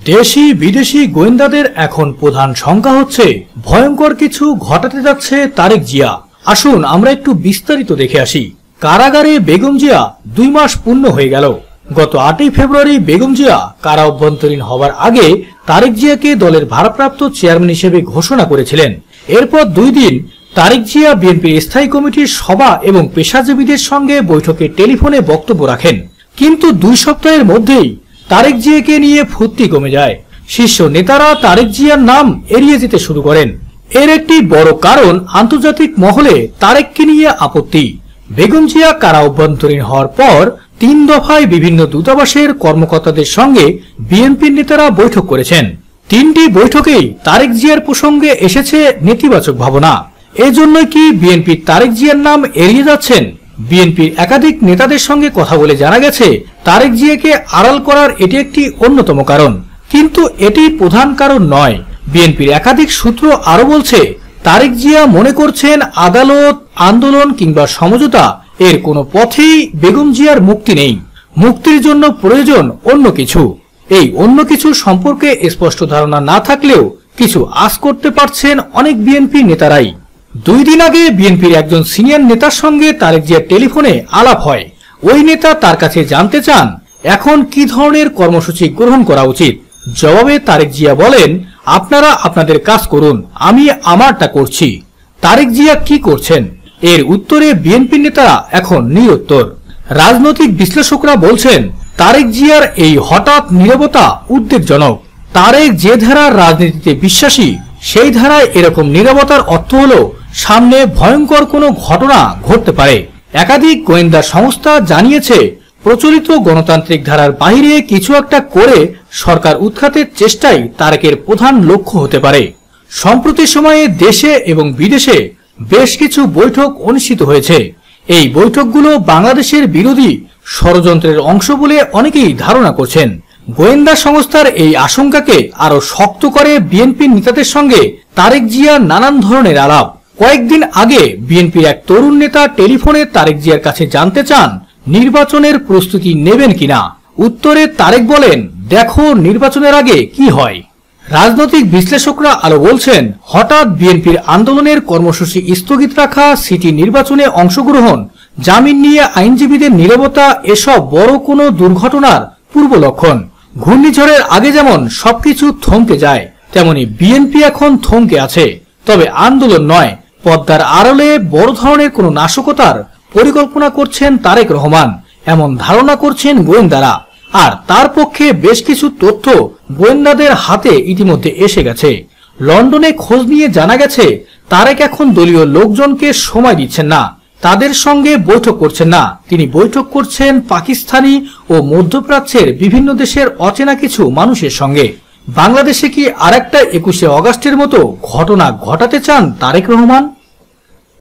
দেশি বিদেশি গোয়েন্দাদের এখন প্রধান শঙ্কা হচ্ছে ভয়ঙ্কর কিছু ঘটাতে যাচ্ছে তারেক জিয়া। আসুন আমরা একটু বিস্তারিত দেখে আসি। কারাগারে বেগম জিয়া 2 মাস পূর্ণ হয়ে গেল। গত 8 ফেব্রুয়ারি বেগম জিয়া কারা অভ্যন্তরীণ হবার আগে তারেক জিয়াকে দলের ভারপ্রাপ্ত চেয়ারম্যান হিসেবে ঘোষণা করেছিলেন। এরপর 2 দিন তারেক জিয়া বিএনপির স্থায়ী কমিটির সভা এবং পেশাজীবীদের সঙ্গে বৈঠকে টেলিফোনে বক্তব্য রাখেন। কিন্তু 2 সপ্তাহের মধ্যেই তারেক জিয়াকে নিয়ে ফুর্তি কমে যায়। শীর্ষ নেতারা তারেক জিয়ার নাম এড়িয়ে যেতে শুরু করেন। এর একটি বড় কারণ আন্তর্জাতিক মহলে তারেককে নিয়ে আপত্তি। বেগম জিয়া কারা অভ্যন্তরীণ হওয়ার পর 3 দফায় বিভিন্ন দূতাবাসের কর্মকর্তাদের সঙ্গে বিএনপির নেতারা বৈঠক করেছেন। 3টি বৈঠকেই তারেক জিয়ার প্রসঙ্গে এসেছে নেতিবাচক ভাবনা। এজন্যই কি বিএনপি তারেক জিয়ার নাম এড়িয়ে যাচ্ছেন? বিএনপির একাধিক নেতাদের সঙ্গে কথা বলে জানা গেছে তারেক জিয়াকে আড়াল করার এটি একটি অন্যতম কারণ, কিন্তু এটি প্রধান কারণ নয়। বিএনপির একাধিক সূত্র আরো বলছে তারেক জিয়া মনে করছেন আদালত, আন্দোলন কিংবা সমঝোতা এর কোনো পথেই বেগম জিয়ার মুক্তি নেই। মুক্তির জন্য প্রয়োজন অন্য কিছু। এই অন্য কিছু সম্পর্কে স্পষ্ট ধারণা না থাকলেও কিছু আশ করতে পারছেন অনেক বিএনপি নেতারাই। 2 দিন আগে বিএনপির একজন সিনিয়র নেতার সঙ্গে তারেক জিয়ার টেলিফোনে আলাপ হয়। ওই নেতা তার কাছে জানতে চান এখন কি ধরনের কর্মসূচি গ্রহণ করা উচিত। জবাবে তারেক জিয়া বলেন, আপনারা আপনাদের কাজ করুন, আমি আমারটা করছি। তারেক জিয়া কি করছেন? এর উত্তরে বিএনপি নেতারা এখন নিরুত্তর। রাজনৈতিক বিশ্লেষকরা বলছেন তারেক জিয়ার এই হঠাৎ নীরবতা উদ্বেগজনক। তারেক যে ধারার রাজনীতিতে বিশ্বাসী সেই ধারায় এরকম নীরবতার অর্থ হলো সামনে ভয়ঙ্কর কোনো ঘটনা ঘটতে পারে। একাধিক গোয়েন্দা সংস্থা জানিয়েছে প্রচলিত গণতান্ত্রিক ধারার বাইরে কিছু একটা করে সরকার উৎখাতের চেষ্টাই তারেকের প্রধান লক্ষ্য হতে পারে। সম্প্রতি সময়ে দেশে এবং বিদেশে বেশ কিছু বৈঠক অনুষ্ঠিত হয়েছে। এই বৈঠকগুলো বাংলাদেশের বিরোধী ষড়যন্ত্রের অংশ বলে অনেকেই ধারণা করছেন। গোয়েন্দা সংস্থার এই আশঙ্কাকে আরো শক্ত করে বিএনপির নেতাদের সঙ্গে তারেক জিয়ার নানান ধরনের আলাপ। কয়েকদিন আগে বিএনপির এক তরুণ নেতা টেলিফোনে তারেক জিয়ার কাছে জানতে চান নির্বাচনের প্রস্তুতি নেবেন কিনা। উত্তরে তারেক বলেন, দেখো নির্বাচনের আগে কি হয়। রাজনৈতিক বিশ্লেষকরা আরো বলছেন হঠাৎ বিএনপির আন্দোলনের কর্মসূচি স্থগিত রাখা, সিটি নির্বাচনে অংশগ্রহণ, জামিন নিয়ে আইনজীবীদের নীরবতা এসব বড় কোনো দুর্ঘটনার পূর্ব লক্ষণ। ঘূর্ণিঝড়ের আগে যেমন সবকিছু থমকে যায়, তেমনি বিএনপি এখন থমকে আছে। তবে আন্দোলন নয়, পদ্মার আড়ালে বড় ধরনের কোনো নাশকতার পরিকল্পনা করছেন তারেক রহমান, এমন ধারণা করছেন গোয়েন্দারা। আর তার পক্ষে বেশ কিছু তথ্য গোয়েন্দাদের হাতে ইতিমধ্যে এসে গেছে। লন্ডনে খোঁজ নিয়ে জানা গেছে তারেক এখন দলীয় লোকজনকে সময় দিচ্ছেন না, তাদের সঙ্গে বৈঠক করছেন না। তিনি বৈঠক করছেন পাকিস্তানি ও মধ্যপ্রাচ্যের বিভিন্ন দেশের অচেনা কিছু মানুষের সঙ্গে। বাংলাদেশে কি আরেকটা 21শে অগাস্টের মতো ঘটনা ঘটাতে চান তারেক রহমান?